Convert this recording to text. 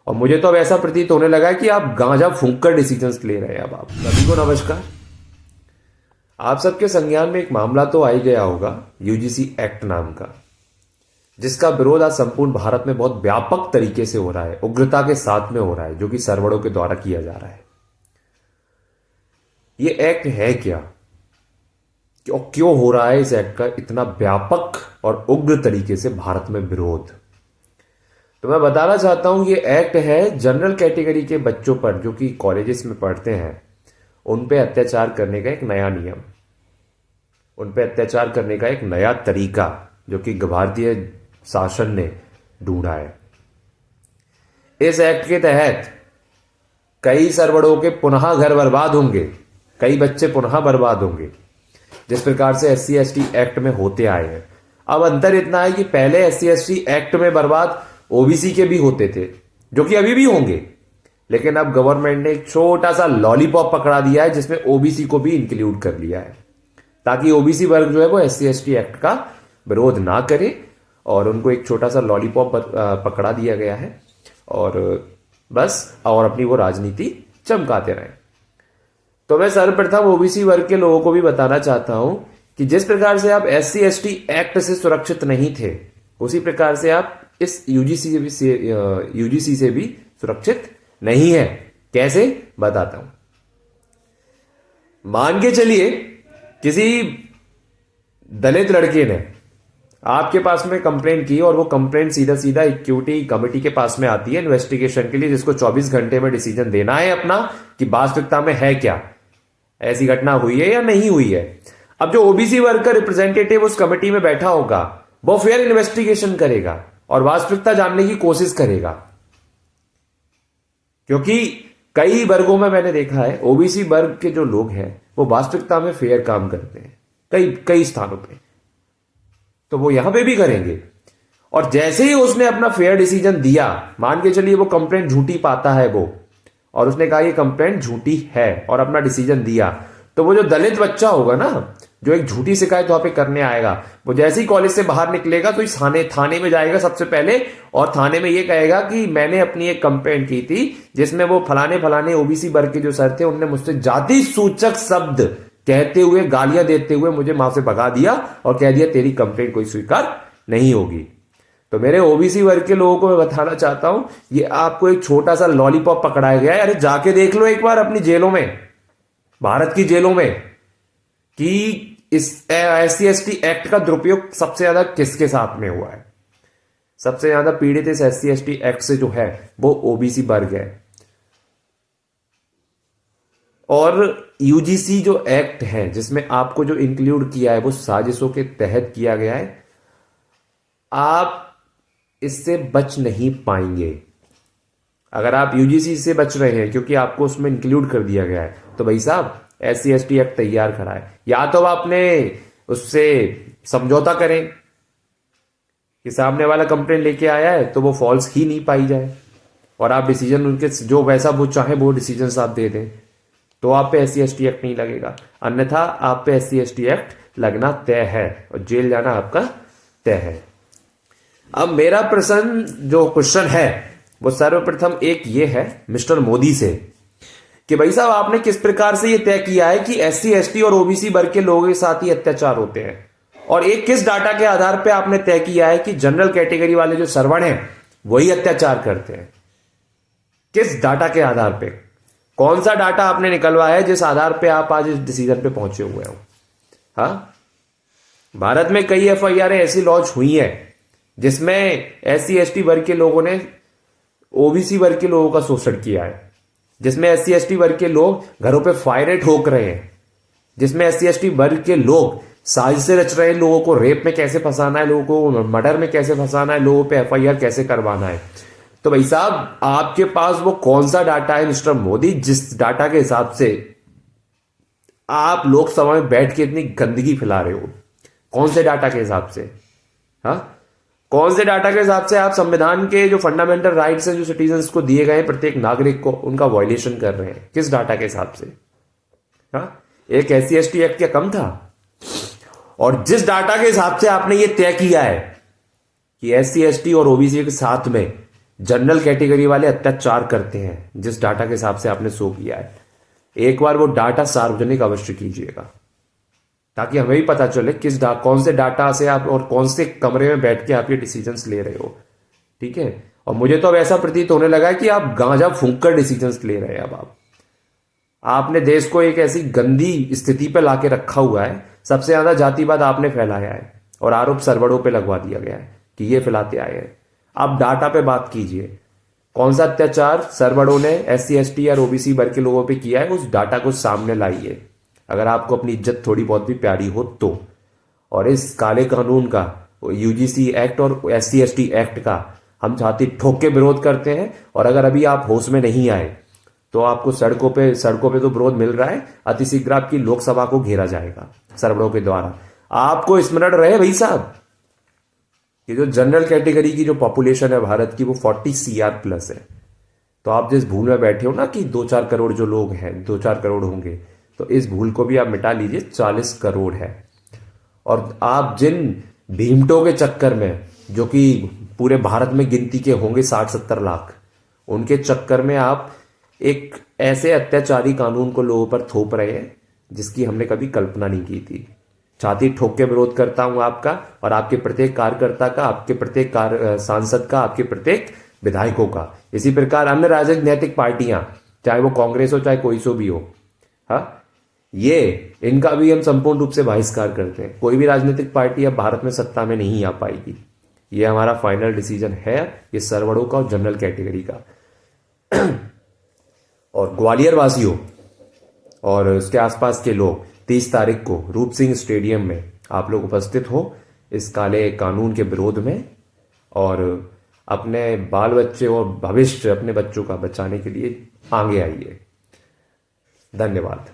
और मुझे तो अब ऐसा प्रतीत होने लगा है कि आप गांजा फूंक कर डिसीजंस ले रहे हैं। अब आप सभी को नमस्कार। आप सबके संज्ञान में एक मामला तो आ ही गया होगा, यूजीसी एक्ट नाम का, जिसका विरोध आज संपूर्ण भारत में बहुत व्यापक तरीके से हो रहा है, उग्रता के साथ में हो रहा है, जो कि सर्वरों के द्वारा किया जा रहा है। ये एक्ट है क्या, क्यों हो रहा है इस एक्ट का इतना व्यापक और उग्र तरीके से भारत में विरोध? तो मैं बताना चाहता हूं, ये एक्ट है जनरल कैटेगरी के बच्चों पर जो कि कॉलेजेस में पढ़ते हैं, उन पे अत्याचार करने का एक नया नियम, उन पे अत्याचार करने का एक नया तरीका जो कि भारतीय शासन ने ढूंढा है। इस एक्ट के तहत कई सरवड़ों के पुनः घर बर्बाद होंगे, कई बच्चे पुनः बर्बाद होंगे, जिस प्रकार से SC ST एक्ट में होते आए हैं। अब अंतर इतना है कि पहले SC ST एक्ट में बर्बाद OBC के भी होते थे, जो कि अभी भी होंगे, लेकिन अब गवर्नमेंट ने एक छोटा सा लॉलीपॉप पकड़ा दिया है जिसमें OBC को भी इंक्लूड कर लिया है, ताकि OBC वर्ग जो है वो SC ST एक्ट का विरोध ना करे, और उनको एक छोटा सा लॉलीपॉप पकड़ा दिया गया है और बस और अपनी वो राजनीति चमकाते रहे। तो मैं सर्वप्रथम OBC वर्ग के लोगों को भी बताना चाहता हूं कि जिस प्रकार से आप SC ST एक्ट से सुरक्षित नहीं थे, उसी प्रकार से आप इस यूजीसी से भी सुरक्षित नहीं है। कैसे, बताता हूं। मान के चलिए किसी दलित लड़के ने आपके पास में कंप्लेंट की और वो कंप्लेंट सीधा सीधा इक्विटी कमेटी के पास में आती है इन्वेस्टिगेशन के लिए, जिसको 24 घंटे में डिसीजन देना है अपना कि वास्तविकता में है क्या, ऐसी घटना हुई है या नहीं हुई है। अब जो OBC वर्ग का रिप्रेजेंटेटिव उस कमेटी में बैठा होगा, वो फेयर इन्वेस्टिगेशन करेगा और वास्तविकता जानने की कोशिश करेगा, क्योंकि कई वर्गों में मैंने देखा है OBC वर्ग के जो लोग हैं वो वास्तविकता में फेयर काम करते हैं कई स्थानों पे, तो वो यहां पे भी करेंगे। और जैसे ही उसने अपना फेयर डिसीजन दिया, मान के चलिए वो कंप्लेंट झूठी पाता है वो, और उसने कहा ये कंप्लेंट झूठी है और अपना डिसीजन दिया, तो वो जो दलित बच्चा होगा ना, जो एक झूठी शिकायत वहां पे करने आएगा, वो जैसे ही कॉलेज से बाहर निकलेगा तो इस थाने में जाएगा सबसे पहले, और थाने में ये कहेगा कि मैंने अपनी एक कंप्लेंट की थी जिसमें वो फलाने OBC वर्ग के जो सर थे उनने मुझसे जाति सूचक शब्द कहते हुए, गालियां देते हुए मुझे वहां से भगा दिया और कह दिया तेरी कंप्लेंट कोई स्वीकार नहीं होगी। तो मेरे OBC वर्ग के लोगों को मैं बताना चाहता हूं, ये आपको एक छोटा सा लॉलीपॉप पकड़ाया गया है। अरे जाके देख लो एक बार अपनी जेलों में, भारत की जेलों में, कि इस SC ST एक्ट का दुरुपयोग सबसे ज्यादा किसके साथ में हुआ है। सबसे ज्यादा पीड़ित इस SC ST एक्ट से जो है वो OBC वर्ग है। और UGC जो एक्ट है जिसमें आपको जो इंक्लूड किया है वो साजिशों के तहत किया गया है, आप इससे बच नहीं पाएंगे। अगर आप UGC से बच रहे हैं क्योंकि आपको उसमें इंक्लूड कर दिया गया है, तो भाई साहब SC ST एक्ट तैयार खड़ा है, या तो आपने उससे समझौता करें कि सामने वाला कंप्लेंट लेके आया है तो वो फॉल्स ही नहीं पाई जाए, और आप डिसीजन उनके जो वैसा वो चाहे वो डिसीजन आप दे दें, तो आप पे SC ST एक्ट नहीं लगेगा। अन्यथा आप पे SC ST एक्ट लगना तय है और जेल जाना आपका तय है। अब मेरा प्रश्न जो क्वेश्चन है वो सर्वप्रथम एक ये है मिस्टर मोदी से कि भाई साहब आपने किस प्रकार से ये तय किया है कि SC ST और OBC वर्ग के लोगों के साथ ही अत्याचार होते हैं, और एक किस डाटा के आधार पे आपने तय किया है कि जनरल कैटेगरी वाले जो सर्वण हैं वही अत्याचार करते हैं। किस डाटा के आधार पे, कौन सा डाटा आपने निकलवाया है जिस आधार पे आप आज इस डिसीजन पे पहुंचे हुए हो? हाँ, भारत में कई FIR ऐसी लॉन्च हुई है जिसमें SC ST वर्ग के लोगों ने OBC वर्ग के लोगों का शोषण किया है, जिसमें SC ST वर्ग के लोग घरों पे फायरें ठोक रहे हैं, जिसमें SC ST वर्ग के लोग साजिशें रच रहे हैं, लोगों को रेप में कैसे फंसाना है, लोगों को मर्डर में कैसे फंसाना है, लोगों पे FIR कैसे करवाना है। तो भाई साहब आपके पास वो कौन सा डाटा है मिस्टर मोदी, जिस डाटा के हिसाब से आप लोकसभा में बैठ के इतनी गंदगी फैला रहे हो? कौन से डाटा के हिसाब से? हाँ, कौन से डाटा के हिसाब से आप संविधान के जो फंडामेंटल राइट्स हैं जो सिटीजन्स को दिए गए हैं प्रत्येक नागरिक को, उनका वायलेशन कर रहे हैं? किस डाटा के हिसाब से? हाँ, एक SC ST एक्ट क्या कम था? और जिस डाटा के हिसाब से आपने ये तय किया है कि SC ST और OBC के साथ में जनरल कैटेगरी वाले अत्याचार करते हैं, जिस डाटा के हिसाब से आपने शो किया है, एक बार वो डाटा सार्वजनिक अवश्य कीजिएगा, ताकि हमें भी पता चले कौन से डाटा से आप और कौन से कमरे में बैठ के आप ये डिसीजंस ले रहे हो। ठीक है। और मुझे तो अब ऐसा प्रतीत होने लगा है कि आप गांजा फूंक कर डिसीजंस ले रहे हैं। अब आपने देश को एक ऐसी गंदी स्थिति पे लाके रखा हुआ है, सबसे ज्यादा जातिवाद आपने फैलाया है और आरोप सरवड़ों पे लगवा दिया गया है कि ये फैलाते आए हैं। आप डाटा पे बात कीजिए, कौन सा अत्याचार सरवड़ों ने SC ST या OBC वर्ग के लोगों पे किया है, उस डाटा को सामने लाइए, अगर आपको अपनी इज्जत थोड़ी बहुत भी प्यारी हो तो। और इस काले कानून का, UGC एक्ट और SC ST एक्ट का हम छाती ठोक के विरोध करते हैं। और अगर अभी आप होश में नहीं आए तो आपको सड़कों पे तो विरोध मिल रहा है, अतिशीघ्र आपकी लोकसभा को घेरा जाएगा सरवड़ों के द्वारा। आपको स्मरण रहे भाई साहब, ये जो जनरल कैटेगरी की जो पॉपुलेशन है भारत की, वो 40 CR प्लस है। तो आप जिस भूल में बैठे हो ना कि 2-4 करोड़ जो लोग हैं, 2-4 करोड़ होंगे, तो इस भूल को भी आप मिटा लीजिए, 40 करोड़ है। और आप जिन भीमटों के चक्कर में, जो कि पूरे भारत में गिनती के होंगे 60-70 लाख, उनके चक्कर में आप एक ऐसे अत्याचारी कानून को लोगों पर थोप रहे हैं जिसकी हमने कभी कल्पना नहीं की थी। छाती ठोक के विरोध करता हूं आपका और आपके प्रत्येक कार्यकर्ता का, आपके प्रत्येक सांसद का, आपके प्रत्येक विधायकों का। इसी प्रकार अन्य राजनीतिक पार्टियां, चाहे वो कांग्रेस हो चाहे कोई सो भी हो, हाँ, ये इनका भी हम संपूर्ण रूप से बहिष्कार करते हैं। कोई भी राजनीतिक पार्टी अब भारत में सत्ता में नहीं आ पाएगी। ये हमारा फाइनल डिसीजन है, ये सरवड़ों का और जनरल कैटेगरी का। और ग्वालियर वासियों और उसके आसपास के लोग 30 तारीख को रूप सिंह स्टेडियम में आप लोग उपस्थित हो इस काले कानून के विरोध में, और अपने बाल बच्चे और भविष्य अपने बच्चों का बचाने के लिए आगे आइए। धन्यवाद।